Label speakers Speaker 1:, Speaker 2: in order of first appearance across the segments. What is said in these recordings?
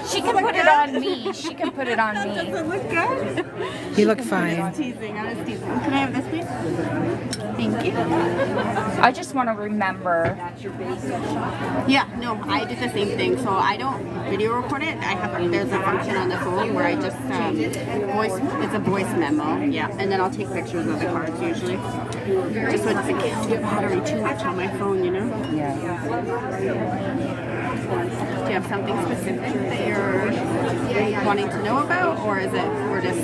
Speaker 1: She can put it on me. She can put it on me.
Speaker 2: Does it look good?
Speaker 3: You look
Speaker 2: I
Speaker 3: fine.
Speaker 2: was teasing. Can I have this, please? Thank you.
Speaker 1: I just want to remember.
Speaker 2: Yeah, no, I did the same thing. So I don't video record it. There's a function on the phone where I just it's a voice memo. Yeah, and then I'll take pictures of the cards usually. Just so it doesn't get the battery too much on my phone, you know?
Speaker 1: Yeah.
Speaker 2: Do you have something specific that you're wanting to know about, or is it we're just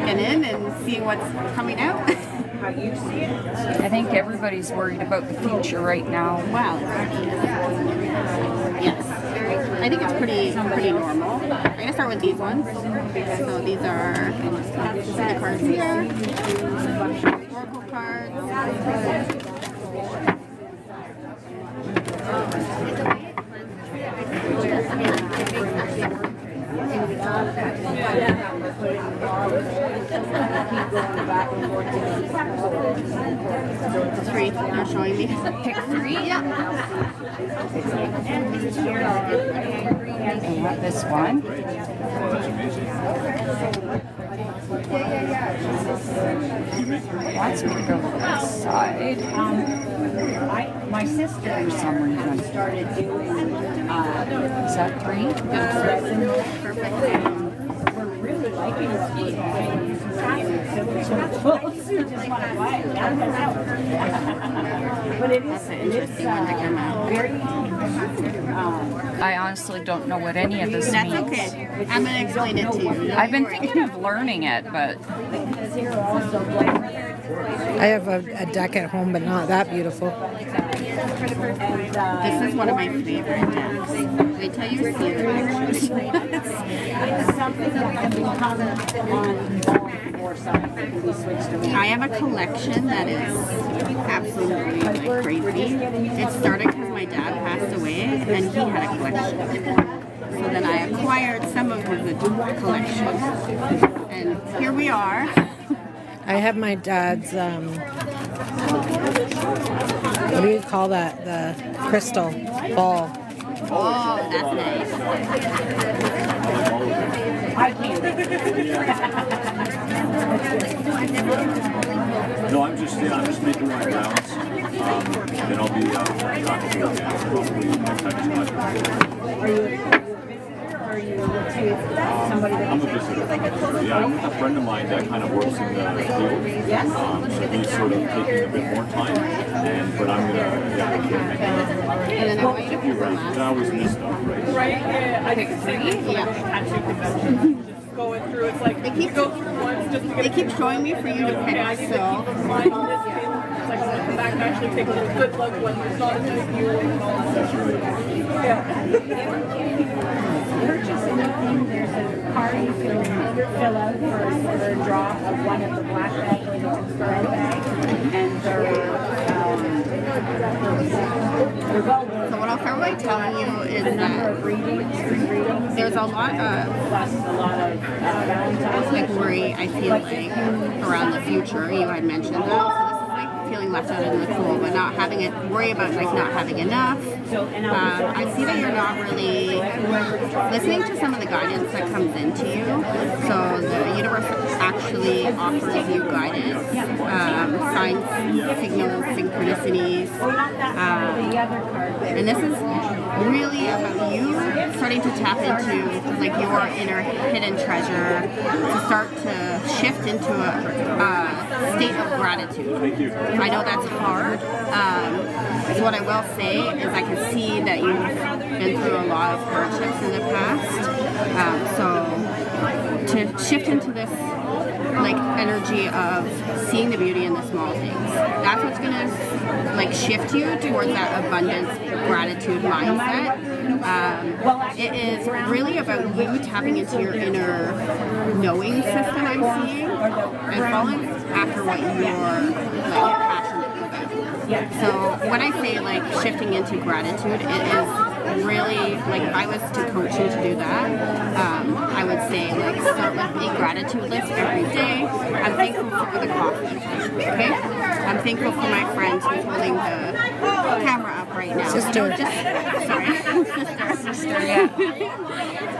Speaker 2: getting in and seeing what's coming out?
Speaker 1: I think everybody's worried about the future right now.
Speaker 2: Wow. Yes. I think it's pretty normal. I'm gonna start with these ones. So these are the cards here. Oracle cards. 3, you're showing me.
Speaker 1: Pick 3?
Speaker 2: Yeah.
Speaker 1: And what, this one? Wants me to go to this side.
Speaker 4: My sister
Speaker 1: For some reason.
Speaker 4: started doing
Speaker 1: Is that 3?
Speaker 2: Perfect.
Speaker 4: we're really liking it. So we just want to buy it. But it is
Speaker 2: Interesting one to come out.
Speaker 4: very
Speaker 1: I honestly don't know what any of this
Speaker 2: That's
Speaker 1: means.
Speaker 2: okay. I'm gonna explain it to you.
Speaker 1: I've been thinking of learning it, but
Speaker 4: because here also like
Speaker 3: I have a deck at home, but not that beautiful.
Speaker 2: This is one of my favorite decks. Wait till you see the pictures.
Speaker 4: it's something that can be common on or something that can be switched around.
Speaker 2: I have a collection that is absolutely like crazy. It started because my dad passed away and he had a collection. So then I acquired some of his collection. And here we are.
Speaker 3: I have my dad's, what do you call that? The crystal ball.
Speaker 2: Oh, that's nice.
Speaker 5: No, I'm just making my rounds. Then I'll be probably next time it's I'm a visitor. Yeah, I'm with a friend of mine that kind of works in the field. So he's sort of taking a bit more time. But I'm gonna,
Speaker 2: And then I want you to put the
Speaker 5: I
Speaker 2: last.
Speaker 5: always miss stuff, right?
Speaker 6: Right? Yeah, I think it's
Speaker 2: Yeah.
Speaker 6: just going through. It's like
Speaker 2: They keep-
Speaker 6: go through once just to get
Speaker 2: They keep showing me for you to
Speaker 6: I
Speaker 2: pick,
Speaker 6: need to
Speaker 2: so.
Speaker 6: keep finding this thing. It's like when I come back and actually take a good look when there's not as many people and all that.
Speaker 5: That's right.
Speaker 4: Purchase anything, there's a card you can fill out for a draw of one of the black bag or the square bag. And they're well
Speaker 2: So what I'll start by telling you is that there's a lot of
Speaker 4: plus a lot of
Speaker 2: like worry I feel like around the future. You had mentioned that. So this is like feeling left out in the cold, but not having it worry about like not having enough. I see that you're not really listening to some of the guidance that comes into you. So the universe actually offers you guidance, signs, signals, synchronicities, and this is really about you starting to tap into like your inner hidden treasure, to start to shift into a state of gratitude. I know that's hard. So what I will say is I can see that you've been through a lot of hardships in the past. So to shift into this like energy of seeing the beauty in the small things, that's what's gonna like shift you towards that abundance gratitude mindset. It is really about you tapping into your inner knowing system, I'm seeing, and following after what you're like passionate about. So when I say like shifting into gratitude, it is really like if I was to coach you to do that, I would say like start with a gratitude list every day. I'm thankful for the coffee. Okay? I'm thankful for my friend who's holding the camera up right now.
Speaker 3: Sister.
Speaker 2: Sorry, sister.
Speaker 1: register yet.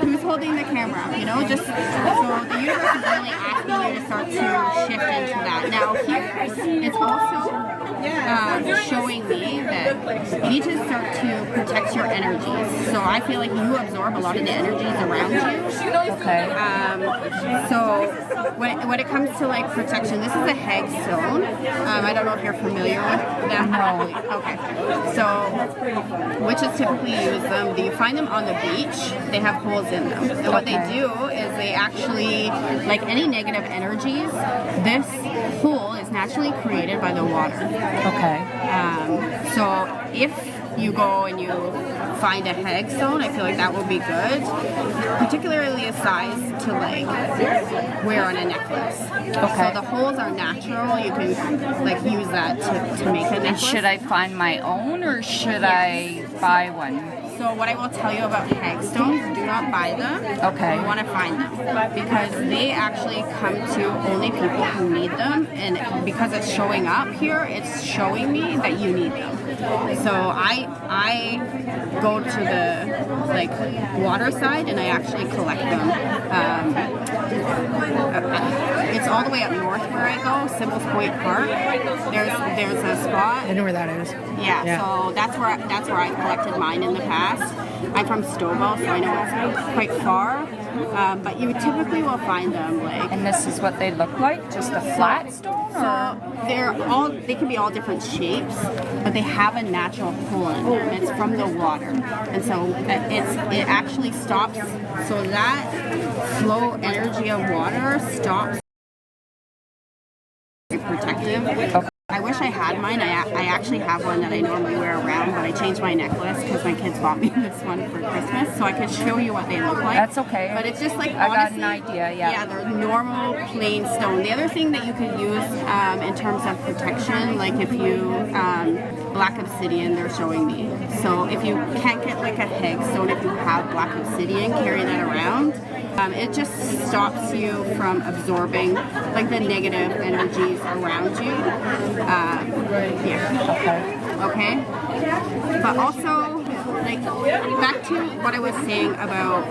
Speaker 2: Who's holding the camera? You know, just so the universe is really asking you to start to shift into that. Now here, it's also showing me that you need to start to protect your energies. So I feel like you absorb a lot of the energies around you.
Speaker 1: Okay.
Speaker 2: So when it comes to like protection, this is a hag stone. I don't know if you're familiar with that.
Speaker 1: No.
Speaker 2: Okay. So witches typically use them. You find them on the beach. They have holes in them. And what they do is they actually, like any negative energies, this hole is naturally created by the water.
Speaker 1: Okay.
Speaker 2: So if you go and you find a hag stone, I feel like that will be good, particularly a size to like wear on a necklace.
Speaker 1: Okay.
Speaker 2: So the holes are natural. You can like use that to make a necklace.
Speaker 1: And should I find my own or should I buy one?
Speaker 2: So what I will tell you about hag stones, do not buy them.
Speaker 1: Okay.
Speaker 2: You want to find them because they actually come to only people who need them, and because it's showing up here, it's showing me that you need them. So I go to the like water side and I actually collect them. It's all the way up north where I go, Symbols Point Park. There's a spot.
Speaker 3: I know where that is.
Speaker 2: Yeah, so that's where I collected mine in the past. I'm from Stouffville, so I know it's quite far. But you typically will find them like.
Speaker 1: And this is what they look like? Just a flat stone?
Speaker 2: So they can be all different shapes, but they have a natural hole in them. It's from the water, and so it actually stops. So that flow energy of water stops. Protective.
Speaker 1: Okay.
Speaker 2: I wish I had mine. I actually have one that I normally wear around, but I changed my necklace because my kids bought me this one for Christmas, so I could show you what they look like.
Speaker 1: That's okay.
Speaker 2: But it's just like,
Speaker 1: I got
Speaker 2: honestly,
Speaker 1: an idea, yeah.
Speaker 2: Yeah, they're normal plain stone. The other thing that you could use in terms of protection, like if you black obsidian, they're showing me. So if you can't get like a hag stone, if you have black obsidian, carry that around. It just stops you from absorbing like the negative energies around you. Okay. But also, like back to what I was saying about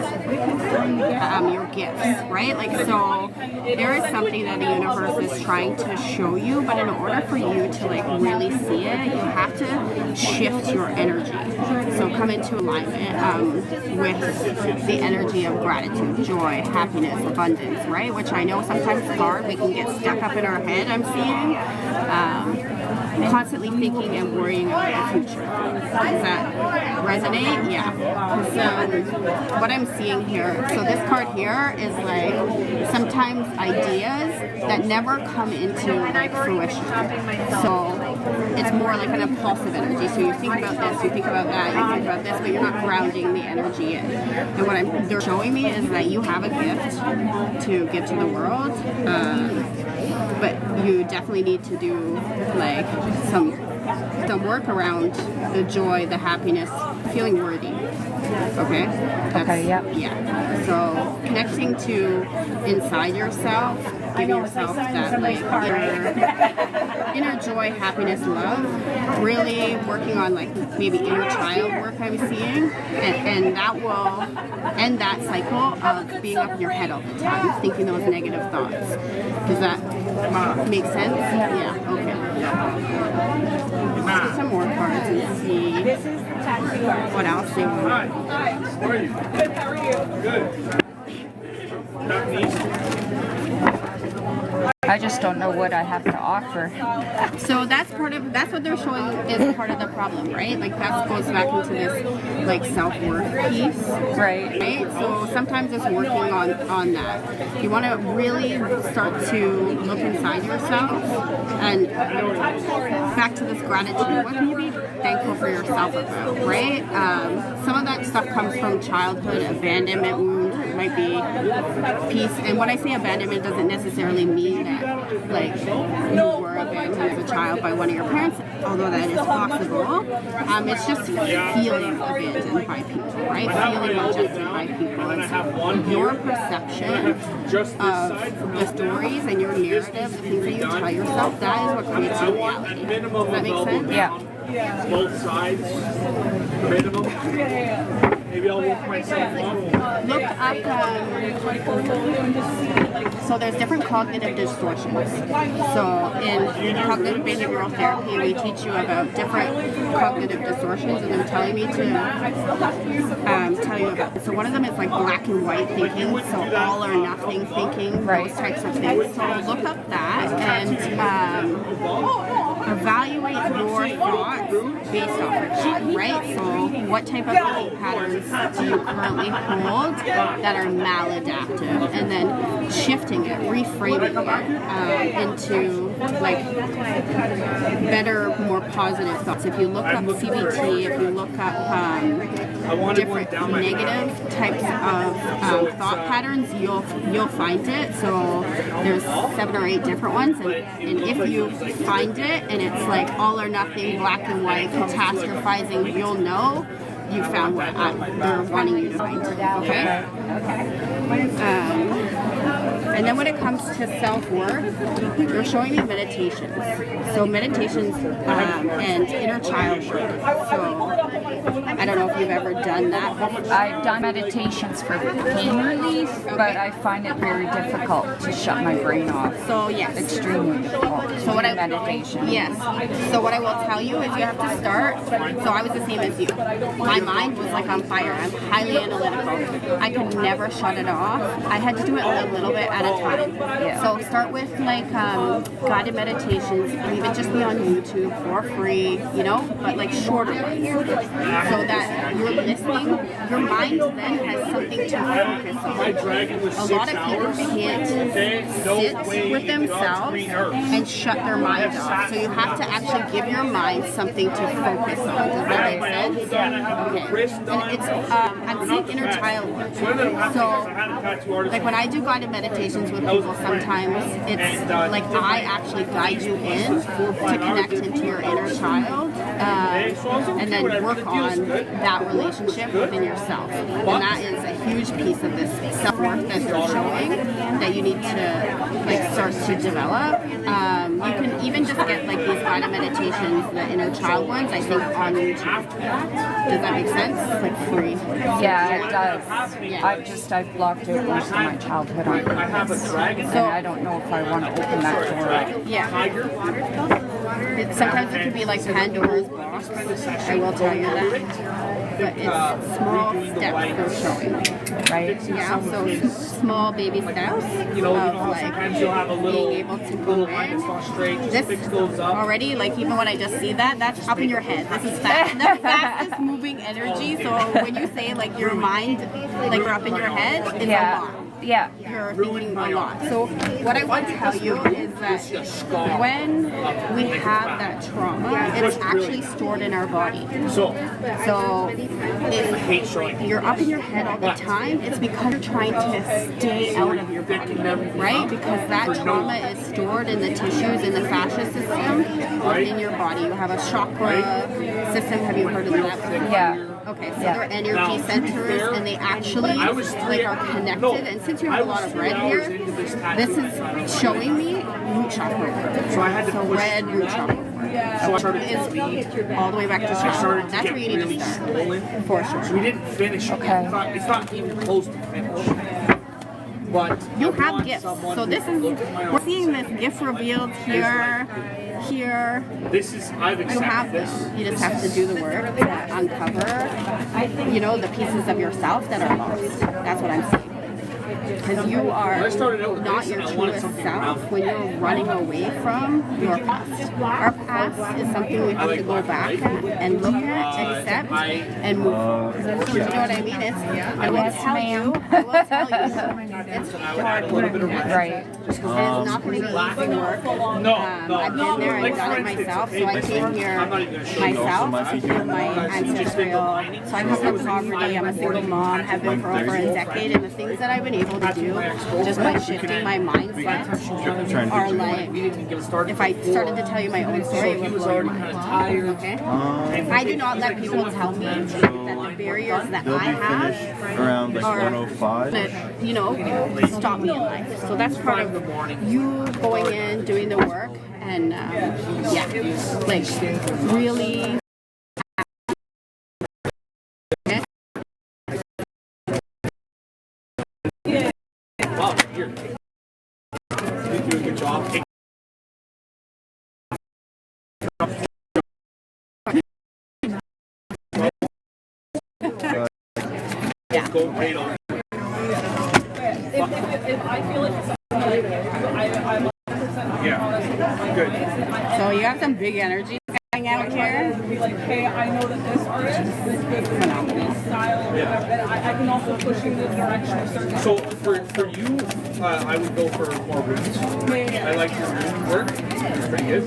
Speaker 2: your gifts, right? Like, so there is something that the universe is trying to show you, but in order for you to like really see it, you have to shift your energy. So come into alignment with the energy of gratitude, joy, happiness, abundance, right? Which I know sometimes is hard. We can get stuck up in our head, I'm seeing. Constantly thinking and worrying about the future. Does that resonate? Yeah. So what I'm seeing here, so this card here is like sometimes ideas that never come into like fruition. So it's more like an impulsive energy. So you think about this, you think about that, you think about this, but you're not grounding the energy in. And what they're showing me is that you have a gift to give to the world. But you definitely need to do like some work around the joy, the happiness, feeling worthy. Okay?
Speaker 1: Okay, yep.
Speaker 2: Yeah. So connecting to inside yourself, giving yourself that like inner joy, happiness, love. Really working on like maybe inner child work I'm seeing, and that will end that cycle of being up in your head all the time, thinking those negative thoughts. Does that make sense? Yeah. Okay. Let's do some more cards and see what else they want.
Speaker 7: Hi. How are you? Good. How are you? Good. Japanese?
Speaker 1: I just don't know what I have to offer.
Speaker 2: So that's what they're showing is part of the problem, right? Like that goes back into this like self-worth piece.
Speaker 1: Right.
Speaker 2: So sometimes it's working on that. You want to really start to look inside yourself and back to this gratitude. What can you be thankful for yourself about, right? Some of that stuff comes from childhood abandonment wounds. It might be peace. And when I say abandonment, doesn't necessarily mean that like you were abandoned as a child by one of your parents, although that is possible. It's just feeling abandoned by people, right? Feeling rejected by people. And so your perception of the stories and your narrative, the things that you tell yourself, that is what creates your reality. Does that make sense?
Speaker 1: Yeah.
Speaker 7: Both sides, minimum. Maybe I'll work myself up.
Speaker 2: Look up, so there's different cognitive distortions. So in cognitive behavioral therapy, we teach you about different cognitive distortions, and they're telling me to tell you about. So one of them is like black and white thinking, so all or nothing thinking, those types of things. So look up that and evaluate your thoughts based off of that, right? So what type of thinking patterns do you currently hold that are maladaptive, and then shifting it, reframing it into like better, more positive thoughts. If you look up CBT, if you look up different negative types of thought patterns, you'll find it. So there's 7 or 8 different ones, and if you find it and it's like all or nothing, black and white, catastrophizing, you'll know you found what they're wanting you to find. Okay? And then when it comes to self-worth, you're showing me meditations. So meditations and inner child work. So I don't know if you've ever done that before.
Speaker 1: I've done meditations for pain relief, but I find it very difficult to shut my brain off.
Speaker 2: So yes.
Speaker 1: Extremely difficult.
Speaker 2: So what
Speaker 1: meditation.
Speaker 2: Yes. So what I will tell you is you have to start. So I was the same as you. My mind was like on fire. I'm highly analytical. I could never shut it off. I had to do it a little bit at a time.
Speaker 1: Yeah.
Speaker 2: So start with like guided meditations, or even just be on YouTube for free, you know, but like shorter ones, so that you're listening. Your mind then has something to focus on. A lot of people can't sit with themselves and shut their mind off. So you have to actually give your mind something to focus on. Does that make sense? Okay. And it's I'm seeing inner child work. So like when I do guided meditations with people, sometimes it's like I actually guide you in to connect into your inner child, and then work on that relationship within yourself. And that is a huge piece of this self-work that they're showing that you need to like start to develop. You can even just get like these guided meditations, the inner child ones, I think on YouTube. Does that make sense? It's like free.
Speaker 1: Yeah, it does.
Speaker 2: Yeah.
Speaker 1: I've blocked out most of my childhood on purpose. So I don't know if I want to open that door.
Speaker 2: Yeah. Sometimes it could be like Pandora's box. I will tell you that. But it's small steps they're showing.
Speaker 1: Right?
Speaker 2: Yeah, so small baby steps of like being able to go in. This already, like even when I just see that, that's up in your head. This is fast. The fastest moving energy. So when you say like your mind, like you're up in your head, it's a lot.
Speaker 1: Yeah.
Speaker 2: You're thinking a lot. So what I want to tell you is that when we have that trauma, it's actually stored in our body. So if you're up in your head all the time, it's because you're trying to stay out of your body, right? Because that trauma is stored in the tissues, in the fascia system within your body. You have a chakra system. Have you heard of that?
Speaker 1: Yeah.
Speaker 2: Okay, so they're energy centers, and they actually like are connected. And since you have a lot of red here, this is showing me root chakra. So red root chakra. So is all the way back to chakra. That's where you need to start, for sure.
Speaker 7: We didn't finish.
Speaker 1: Okay.
Speaker 7: It's not even close to finished. But
Speaker 2: You have gifts. So this is, we're seeing this gift revealed here.
Speaker 7: this is, I've
Speaker 2: You have
Speaker 7: accepted this.
Speaker 2: them. You just have to do the work to uncover, you know, the pieces of yourself that are lost. That's what I'm saying. Because you are not your truest self when you're running away from your past. Our past is something we have to go back and look at, accept, and move forward. You know what I mean? I will tell you, it's hard work.
Speaker 1: Right.
Speaker 2: It's not going to be easy work. I've been there, I've done it myself, so I came here myself to do my ancestral. So I come from poverty, I'm a single mom, have been for over a decade, and the things that I've been able to do just by shifting my mindset are like, if I started to tell you my own story, it would blow your mind. Okay? I do not let people tell me that the barriers that I have
Speaker 8: around like
Speaker 2: are
Speaker 8: 105.
Speaker 2: that, you know, stop me in life. So that's part of you going in, doing the work, and yeah, like really
Speaker 7: here. You're doing a good job. Take go right on.
Speaker 6: If I feel like it's something I'm 100%
Speaker 7: Yeah. Good.
Speaker 2: So you have some big energy going out here.
Speaker 6: be like, hey, I know that this artist is good for this style, or whatever, and I can also push you in the direction of certain.
Speaker 7: So for you, I would go for more runes. I like your rune work. It's pretty good.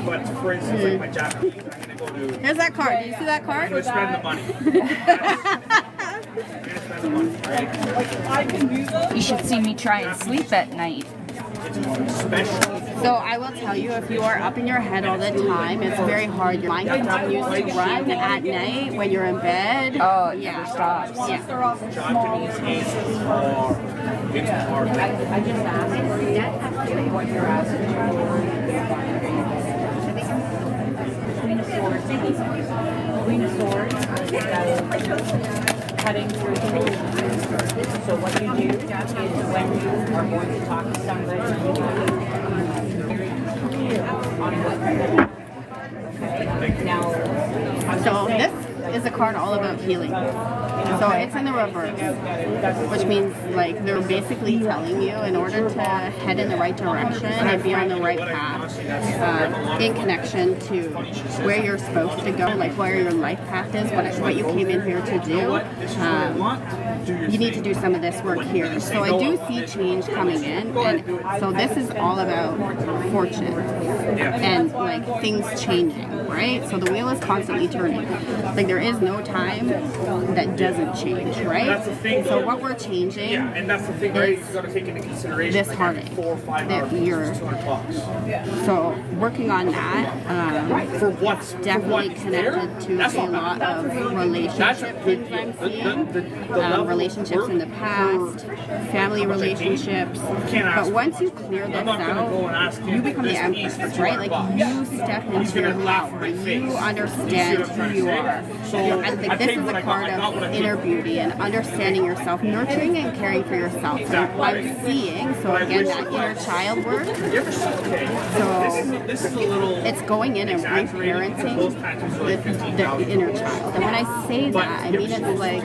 Speaker 7: But for instance, like my Japanese, I'm gonna go to.
Speaker 2: Here's that card. Do you see that
Speaker 7: I'm
Speaker 2: card?
Speaker 7: gonna spend the money. I'm gonna spend the money, right?
Speaker 6: I can do those.
Speaker 1: You should see me try and sleep at night.
Speaker 7: It's special.
Speaker 2: So I will tell you, if you are up in your head all the time, it's very hard. Your mind continues to run at night when you're in bed.
Speaker 1: Oh, it
Speaker 2: yeah.
Speaker 1: never stops.
Speaker 2: Yeah.
Speaker 7: Japanese is hard. It's hard.
Speaker 1: I just asked what you're asking. Queen of Swords cutting through the illusions. So what you do is when you are going to talk to somebody, now.
Speaker 2: So this is a card all about healing. So it's in the reverse, which means like they're basically telling you in order to head in the right direction and be on the right path, in connection to where you're supposed to go, like where your life path is, what you came in here to do. You need to do some of this work here. So I do see change coming in, and so this is all about fortune and like things changing, right? So the wheel is constantly turning. Like there is no time that doesn't change, right?
Speaker 7: That's the thing.
Speaker 2: So what we're changing,
Speaker 7: Yeah, and that's the thing, right? You've got to take into consideration
Speaker 2: this
Speaker 7: like
Speaker 2: heartache
Speaker 7: 4 or 5
Speaker 2: that
Speaker 7: hours,
Speaker 2: you're-
Speaker 7: $200.
Speaker 2: so working on that,
Speaker 7: For what's
Speaker 2: definitely connected to a lot of relationship things I'm seeing, relationships in the past, family relationships. But once you clear this out, you become the empress, right? Like you step into your power. You understand who you are. And like, this is a card of inner beauty and understanding yourself, nurturing and caring for yourself. So I'm seeing, so again, that inner child work. So
Speaker 7: This is a little.
Speaker 2: it's going in and reparenting with the inner child. And when I say that, I mean it's like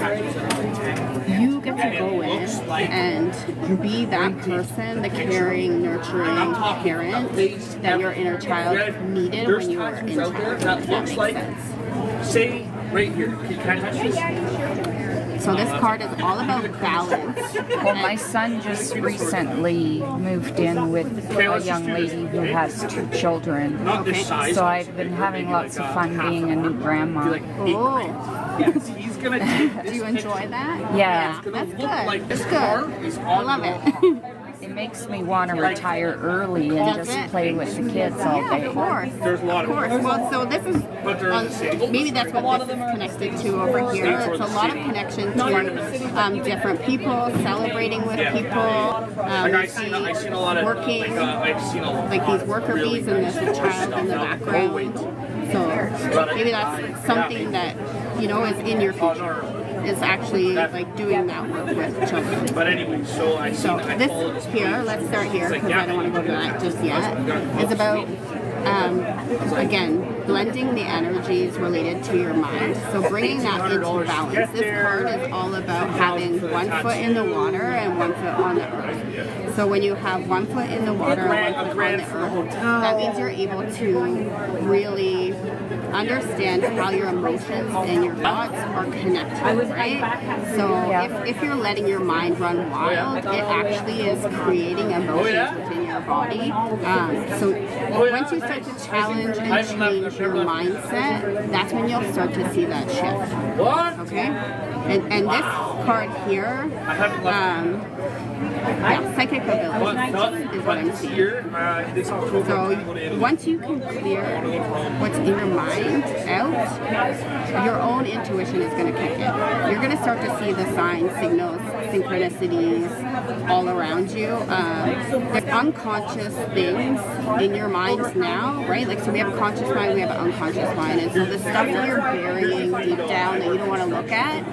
Speaker 2: you get to go in and be that person, the caring, nurturing parent that your inner child needed when you were in childhood. If that makes sense.
Speaker 7: Say right here. Can I touch this?
Speaker 2: So this card is all about balance.
Speaker 1: Well, my son just recently moved in with a young lady who has 2 children.
Speaker 7: Not this size.
Speaker 1: So I've been having lots of fun being a new grandma.
Speaker 2: Oh,
Speaker 7: Yes, he's gonna take
Speaker 2: do
Speaker 7: this
Speaker 2: you enjoy that?
Speaker 1: Yeah.
Speaker 2: That's
Speaker 7: look
Speaker 2: good.
Speaker 7: like
Speaker 2: That's
Speaker 7: this car
Speaker 2: good.
Speaker 7: is
Speaker 2: I
Speaker 7: on
Speaker 2: love
Speaker 7: the
Speaker 2: it.
Speaker 1: It makes me want to retire early and
Speaker 2: That's
Speaker 1: just
Speaker 2: it.
Speaker 1: play with the kids all
Speaker 2: Yeah,
Speaker 1: day.
Speaker 2: of course.
Speaker 7: There's a lot
Speaker 2: Of
Speaker 7: of
Speaker 2: course. Well, so this is maybe that's what this is connected to over here. It's a lot of connection to different people, celebrating with people.
Speaker 7: Like I've seen a lot of
Speaker 2: working,
Speaker 7: I've seen a lot
Speaker 2: like these worker bees and this child in the background. So maybe that's something that is in your future. Is actually like doing that work with children.
Speaker 7: But anyway, so I
Speaker 2: So
Speaker 7: followed
Speaker 2: this
Speaker 7: this
Speaker 2: here, let's start here because I don't want to go to that just yet. It's about again blending the energies related to your mind. So bringing that into balance. This card is all about having one foot in the water and one foot on the earth. So when you have one foot in the water and one foot on the earth, that means you're able to really understand how your emotions and your thoughts are connected, right? So if you're letting your mind run wild, it actually is creating emotions within your body. So once you start to challenge and change your mindset, that's when you'll start to see that shift. Okay? And this card here, psychic ability is what I'm seeing. So once you can clear what's in your mind out, your own intuition is going to kick in. You're going to start to see the signs, signals, synchronicities all around you. There's unconscious things in your minds now, right? Like, so we have a conscious mind, we have an unconscious mind, and so the stuff that you're burying deep down that you don't want to look at,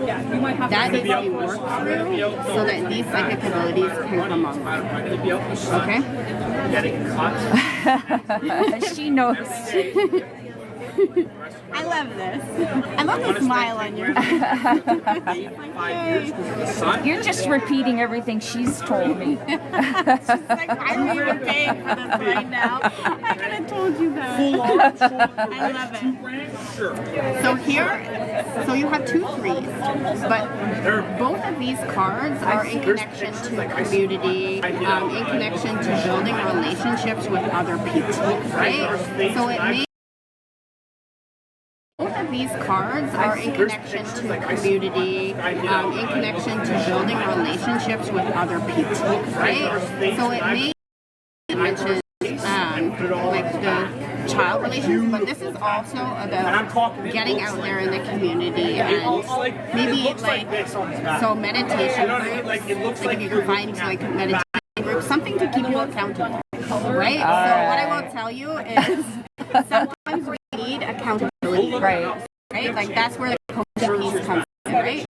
Speaker 2: that needs to be worked through so that these psychic abilities can come online. Okay?
Speaker 7: Getting cut.
Speaker 1: She knows.
Speaker 2: I love this. I love the smile on your face.
Speaker 7: 5 years to the sun.
Speaker 1: You're just repeating everything she's told me.
Speaker 2: She's like, I'm even paying for this right now. I could have told you guys.
Speaker 7: Full on, shoulder,
Speaker 2: I love it.
Speaker 7: 2 grand? Sure.
Speaker 2: So here, so you have 2 threes, but both of these cards are in connection to community, in connection to building relationships with other people, right? So it may both of these cards are in connection to community, in connection to building relationships with other people, right? So it may mention like the child relations, but this is also about getting out there in the community and maybe like so meditation groups, like if you can find like meditation groups, something to keep you accountable, right? So what I will tell you is sometimes we need accountability,
Speaker 1: Right.
Speaker 2: right? Like that's where the coaching piece comes in, right?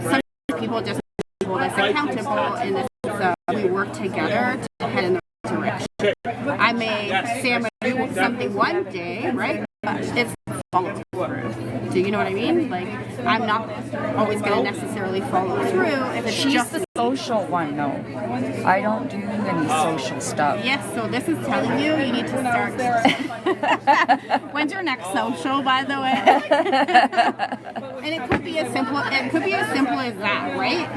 Speaker 2: Some people just hold us accountable in the sense of we work together to head in the right direction. I may say I'm going to do something one day, right? But it's follow through. Do you know what I mean? Like, I'm not always going to necessarily follow through if it's
Speaker 1: She's
Speaker 2: just
Speaker 1: the social one, though. I don't do any social stuff.
Speaker 2: Yes, so this is telling you you need to start. When's your next social, by the way? And it could be as simple. It could be as simple as that, right?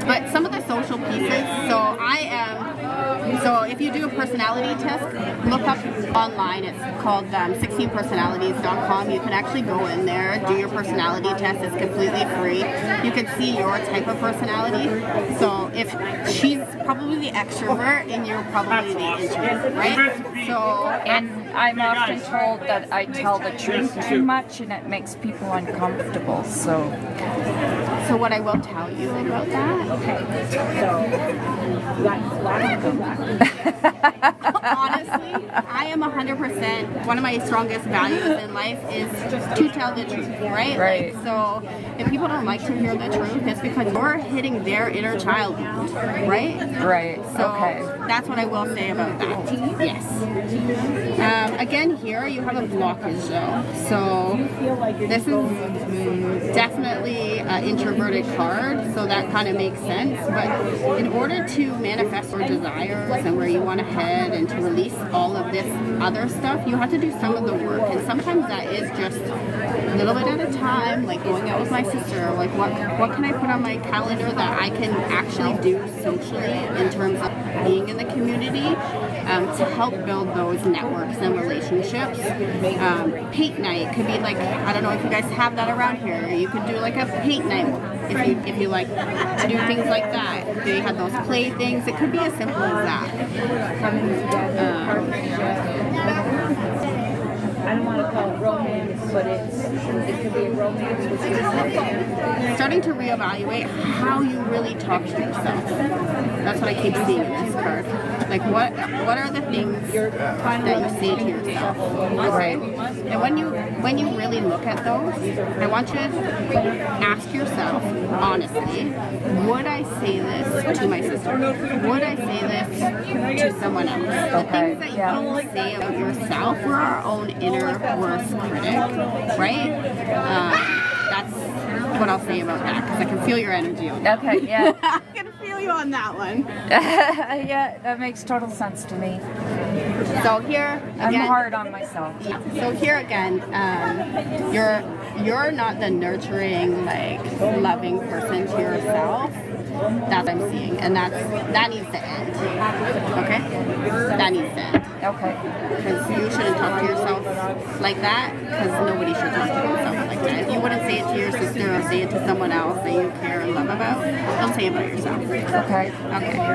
Speaker 2: But some of the social pieces. So if you do a personality test, look up online. It's called 16personalities.com. You can actually go in there, do your personality test. It's completely free. You can see your type of personality. So if she's probably the extrovert and you're probably the introvert, right? So
Speaker 1: And I'm often told that I tell the truth too much and it makes people uncomfortable. So
Speaker 2: what I will tell you about that. Honestly, I am 100%. One of my strongest values in life is to tell the truth, right?
Speaker 1: Right.
Speaker 2: Like, so if people don't like to hear the truth, it's because you're hitting their inner child wound, right?
Speaker 1: right.
Speaker 2: So
Speaker 1: Okay.
Speaker 2: that's what I will say about that. Yes. Again, here you have a blockage though. So this is definitely an introverted card, so that kind of makes sense. But in order to manifest your desires and where you want to head and to release all of this other stuff, you have to do some of the work. And sometimes that is just a little bit at a time, like going out with my sister, like what can I put on my calendar that I can actually do socially in terms of being in the community to help build those networks and relationships. Paint night could be like, I don't know if you guys have that around here. You could do like a paint night if you like to do things like that. They have those play things. It could be as simple as that.
Speaker 4: I don't want to call it romance, but it could be a romance with your
Speaker 2: Starting to reevaluate how you really talk to yourself. That's what I keep seeing in this card. Like what are the things that you say to yourself, right? And when you really look at those, I want you to ask yourself honestly, would I say this to my sister? Would I say this to someone else? The things that you don't say about yourself, we're our own inner worst critic, right? That's what I'll say about that, because I can feel your energy on that.
Speaker 1: Okay, yeah.
Speaker 2: I can feel you on that one.
Speaker 1: Yeah, that makes total sense to me.
Speaker 2: So here,
Speaker 1: I'm
Speaker 2: again,
Speaker 1: hard on myself.
Speaker 2: so here again, you're not the nurturing, like loving person to yourself. That's what I'm seeing, and that needs to end. Okay, that needs to end.
Speaker 1: Okay.
Speaker 2: Because you shouldn't talk to yourself like that. Because nobody should talk to themselves like that. If you wouldn't say it to your sister or say it to someone else that you care and love about, don't say it about yourself.
Speaker 1: Okay.
Speaker 2: Okay.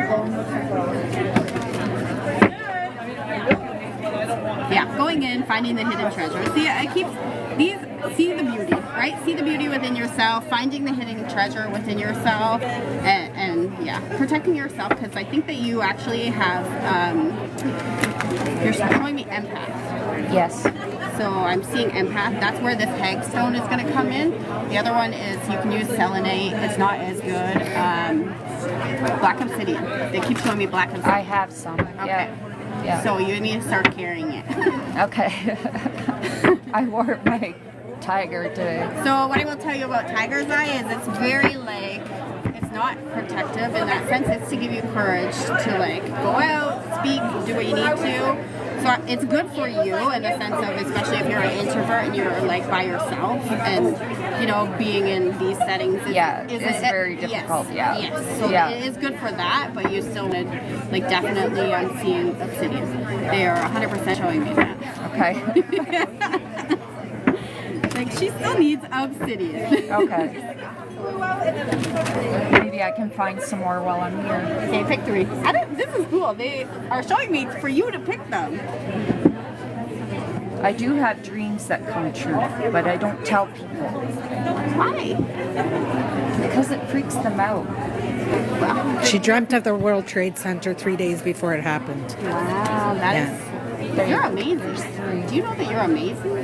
Speaker 2: Yeah, going in, finding the hidden treasure. See, I keep these, see the beauty, right? See the beauty within yourself, finding the hidden treasure within yourself, and yeah, protecting yourself, because I think that you actually have, you're showing me empath.
Speaker 1: Yes.
Speaker 2: So I'm seeing empath. That's where this hagstone is going to come in. The other one is you can use selenite. It's not as good. Black obsidian. They keep showing me black obsidian.
Speaker 1: I have some.
Speaker 2: Okay.
Speaker 1: Yeah.
Speaker 2: So you need to start carrying it.
Speaker 1: Okay. I wore my tiger today.
Speaker 2: So what I will tell you about tiger's eye is it's very like, it's not protective in that sense. It's to give you courage to like go out, speak, do what you need to. So it's good for you in the sense of, especially if you're an introvert and you're like by yourself, and you know, being in these settings is,
Speaker 1: it's very difficult.
Speaker 2: Yes,
Speaker 1: Yeah.
Speaker 2: yes. So
Speaker 1: yeah.
Speaker 2: it is good for that, but you still would like definitely. I'm seeing obsidian. They are 100% showing me that.
Speaker 1: Okay.
Speaker 2: Like she still needs obsidian.
Speaker 1: Okay. Maybe I can find some more while I'm here.
Speaker 2: Okay, pick 3. This is cool. They are showing me for you to pick them.
Speaker 1: I do have dreams that come true, but I don't tell people
Speaker 2: Why?
Speaker 1: because it freaks them out.
Speaker 3: She dreamt of the World Trade Center 3 days before it happened.
Speaker 2: Wow, that is. You're amazing. Do you know that you're amazing?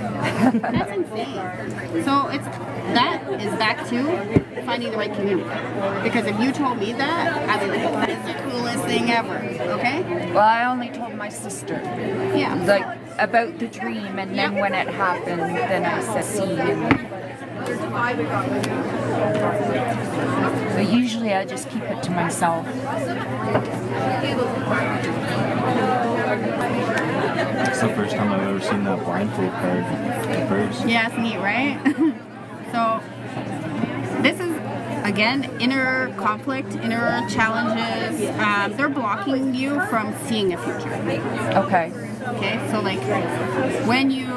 Speaker 2: That's insane. So that is back to finding the right community. Because if you told me that, I'd be like, that is the coolest thing ever. Okay?
Speaker 1: Well, I only told my sister,
Speaker 2: Yeah.
Speaker 1: like, about the dream, and then when it happened, then I said, see. But usually I just keep it to myself.
Speaker 5: It's the first time I've ever seen that blindfold card. First.
Speaker 2: Yeah, it's neat, right? So this is, again, inner conflict, inner challenges. They're blocking you from seeing a future.
Speaker 1: Okay.
Speaker 2: Okay, so like when you,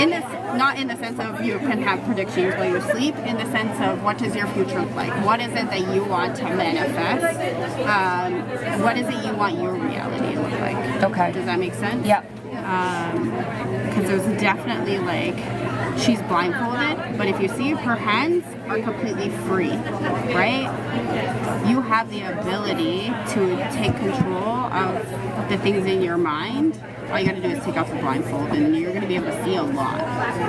Speaker 2: in this, not in the sense of you can have predictions while you sleep, in the sense of what does your future look like? What is it that you want to manifest? What is it you want your reality to look like?
Speaker 1: Okay.
Speaker 2: Does that make sense?
Speaker 1: Yep.
Speaker 2: Because there's definitely like, she's blindfolded, but if you see her hands are completely free, right? You have the ability to take control of the things in your mind. All you gotta do is take off the blindfold and you're gonna be able to see a lot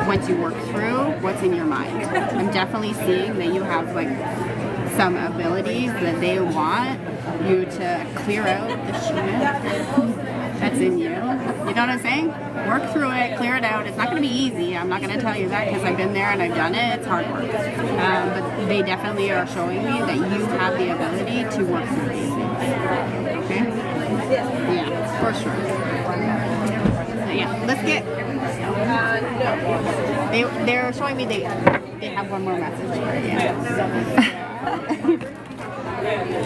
Speaker 2: once you work through what's in your mind. I'm definitely seeing that you have like some abilities that they want you to clear out the shit that's in you. You know what I'm saying? Work through it, clear it out. It's not going to be easy. I'm not going to tell you that because I've been there and I've done it. It's hard work. But they definitely are showing me that you have the ability to work through these things. Okay? Yeah, for sure. So yeah, let's get... They're showing me they have one more message. Yeah.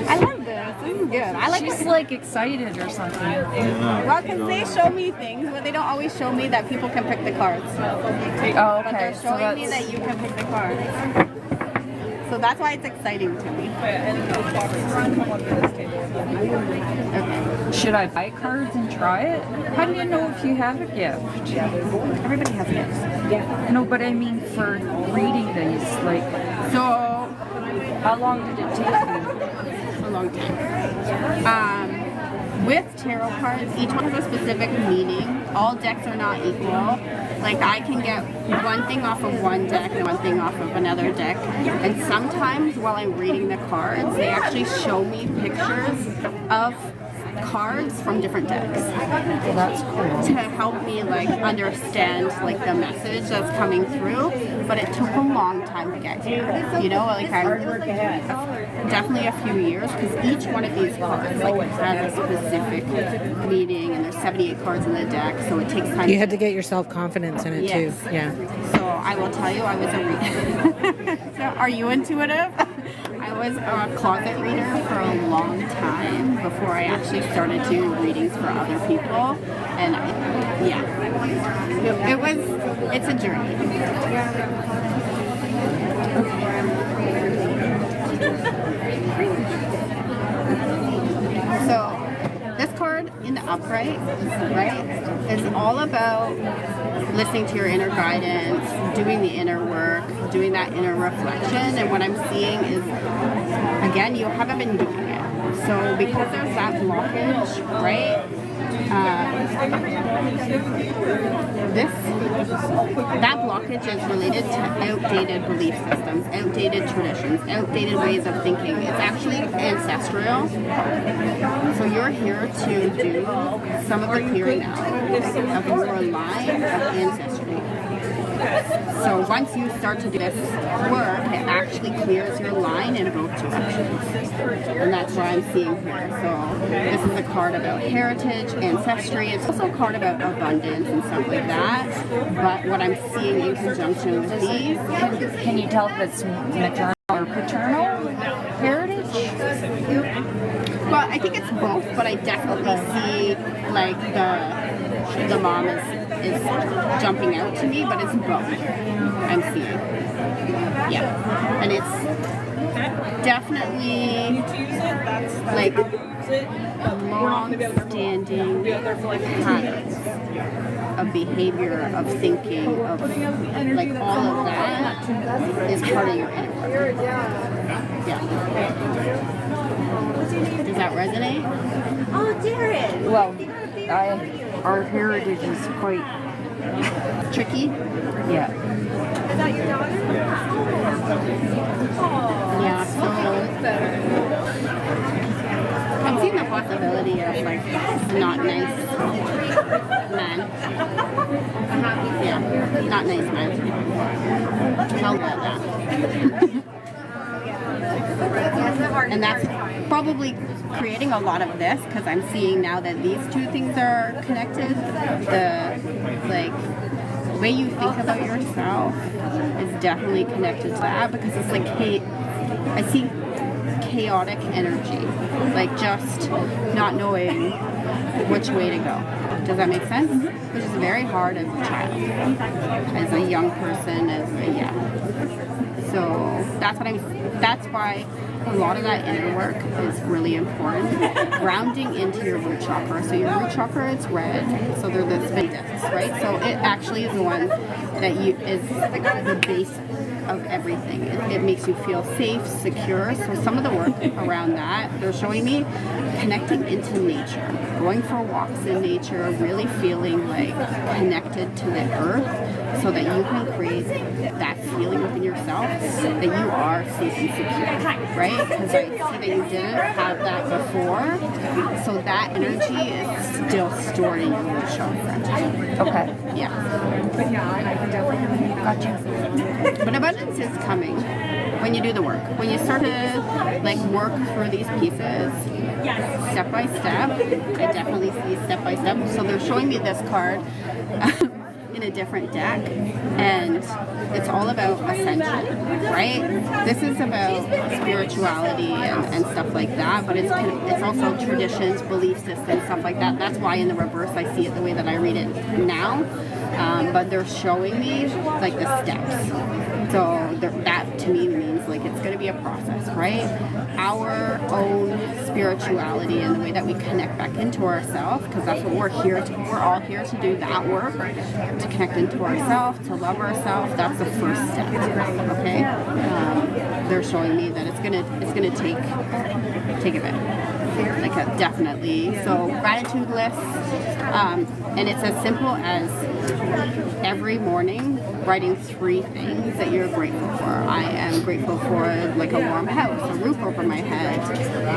Speaker 2: I love this. This is good. I like
Speaker 1: She's like excited or something.
Speaker 2: Well, because they show me things, but they don't always show me that people can pick the cards.
Speaker 1: Oh,
Speaker 2: But
Speaker 1: okay.
Speaker 2: they're
Speaker 1: So
Speaker 2: showing me
Speaker 1: that's
Speaker 2: that you can pick the cards. So that's why it's exciting to me. Okay.
Speaker 1: should I buy cards and try it? How do you know if you have a gift?
Speaker 2: Everybody has gifts.
Speaker 1: No, but I mean for reading these, like,
Speaker 2: So,
Speaker 1: how long did it take you?
Speaker 2: a long time. With tarot cards, each one has a specific meaning. All decks are not equal. Like I can get one thing off of one deck and one thing off of another deck. And sometimes while I'm reading the cards, they actually show me pictures of cards from different decks
Speaker 1: Well, that's cool.
Speaker 2: to help me like understand like the message that's coming through. But it took a long time to get here. You know, like I definitely a few years because each one of these cards like has a specific meaning, and there's 78 cards in the deck, so it takes time.
Speaker 3: You had to get your self-confidence in it
Speaker 2: Yes.
Speaker 3: too. Yeah.
Speaker 2: So I will tell you, I was a reader. So are you intuitive? I was a closet reader for a long time before I actually started doing readings for other people, and it's a journey. So this card in the upright, right, is all about listening to your inner guidance, doing the inner work, doing that inner reflection. And what I'm seeing is, again, you haven't been doing it. So because there's that blockage, right? That blockage is related to outdated belief systems, outdated traditions, outdated ways of thinking. It's actually ancestral. So you're here to do some of the clearing out of your line of ancestry. So once you start to do this work, it actually clears your line in both directions. And that's what I'm seeing here. So this is a card about heritage, ancestry. It's also a card about abundance and stuff like that. But what I'm seeing in conjunction with these...
Speaker 1: Can you tell if it's maternal or paternal heritage?
Speaker 2: Well, I think it's both, but I definitely see like the mom is jumping out to me, but it's both I'm seeing. Yeah. And it's definitely like long-standing patterns of behavior, of thinking, of like all of that is part of your inner work. Yeah. Does that resonate?
Speaker 4: Oh, Darren.
Speaker 1: Well, our heritage is quite
Speaker 2: Tricky?
Speaker 1: yeah.
Speaker 4: Is that your daughter?
Speaker 2: Yeah, so I'm seeing the possibility of like not nice men. Yeah, not nice men. Tell about that. And that's probably creating a lot of this because I'm seeing now that these two things are connected. The way you think about yourself is definitely connected to that because it's like I see chaotic energy, like just not knowing which way to go. Does that make sense? Which is very hard as a child, as a young person, So that's why a lot of that inner work is really important. Grounding into your root chakra. So your root chakra is red, so they're the spin discs, right? So it actually is the one that is the base of everything. It makes you feel safe, secure. So some of the work around that, they're showing me connecting into nature, going for walks in nature, really feeling like connected to the earth so that you can create that feeling within yourself that you are safe and secure, right? Because I see that you didn't have that before, so that energy is still stored in your root chakra.
Speaker 1: Okay.
Speaker 2: Yeah.
Speaker 1: Gotcha.
Speaker 2: But abundance is coming when you do the work. When you start to like work through these pieces step by step, I definitely see step by step. So they're showing me this card in a different deck, and it's all about ascension, right? This is about spirituality and stuff like that, but it's also traditions, belief systems, stuff like that. That's why in the reverse I see it the way that I read it now. But they're showing me like the steps. So that to me means like it's going to be a process, right? Our own spirituality and the way that we connect back into ourselves, because that's what we're all here to do that work, to connect into ourselves, to love ourselves. That's the first step, okay? They're showing me that it's gonna take a bit. Like definitely. So gratitude lists, and it's as simple as every morning writing 3 things that you're grateful for. I am grateful for like a warm house, a roof over my head,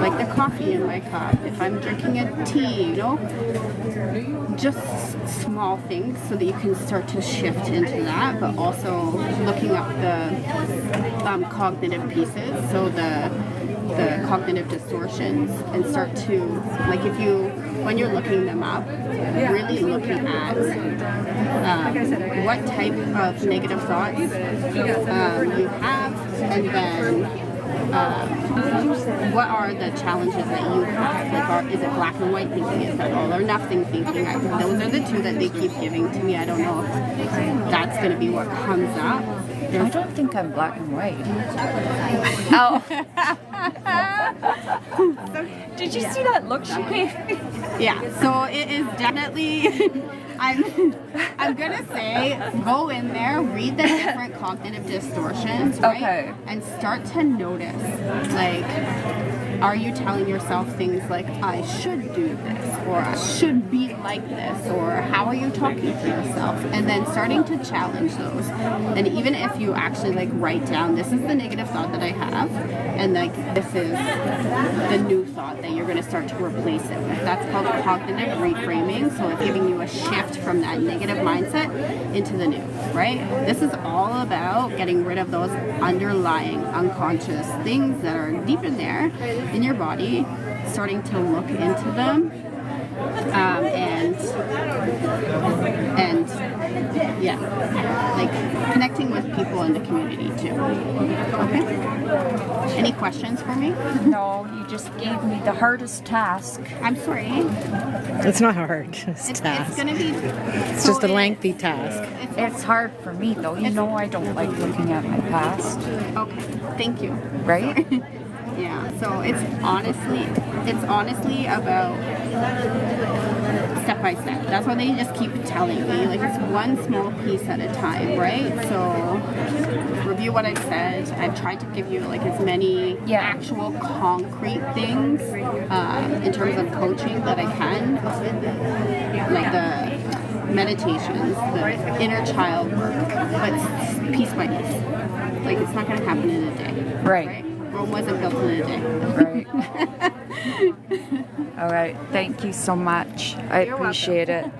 Speaker 2: like the coffee in my cup, if I'm drinking a tea, just small things so that you can start to shift into that, but also looking up the cognitive pieces, so the cognitive distortions, and start to, like when you're looking them up, really looking at what type of negative thoughts you have, and then what are the challenges that you have? Like, is it black and white thinking? Is it all or nothing thinking? Those are the 2 that they keep giving to me. I don't know if that's going to be what comes up.
Speaker 1: I don't think I'm black and white. Oh. Did you see that look she gave me?
Speaker 2: Yeah, so it is definitely, I'm gonna say, go in there, read the different cognitive distortions, right?
Speaker 1: Okay.
Speaker 2: And start to notice, like, are you telling yourself things like, I should do this, or I should be like this, or how are you talking to yourself? And then starting to challenge those. And even if you actually like write down, this is the negative thought that I have, and like this is the new thought that you're going to start to replace it with. That's called cognitive reframing. So it's giving you a shift from that negative mindset into the new, right? This is all about getting rid of those underlying unconscious things that are deep in there in your body, starting to look into them, and yeah, like connecting with people in the community too. Okay. Any questions for me?
Speaker 1: No, you just gave me the hardest task.
Speaker 2: I'm sorry.
Speaker 3: It's not hard. It's
Speaker 2: It's
Speaker 3: task.
Speaker 2: gonna be.
Speaker 3: It's just a lengthy task.
Speaker 1: It's hard for me though. You know I don't like looking at my past,
Speaker 2: Okay. Thank you.
Speaker 1: right?
Speaker 2: Yeah. So it's honestly about step by step. That's why they just keep telling me, like, it's one small piece at a time, right? So review what I've said. I've tried to give you like as many actual concrete things in terms of coaching that I can, like the meditations, the inner child work, but piece by piece. Like, it's not going to happen in a day.
Speaker 1: Right.
Speaker 2: Rome wasn't built in a day.
Speaker 1: Right. All right. Thank you so much. I
Speaker 2: You're
Speaker 1: appreciate
Speaker 2: welcome.
Speaker 1: it.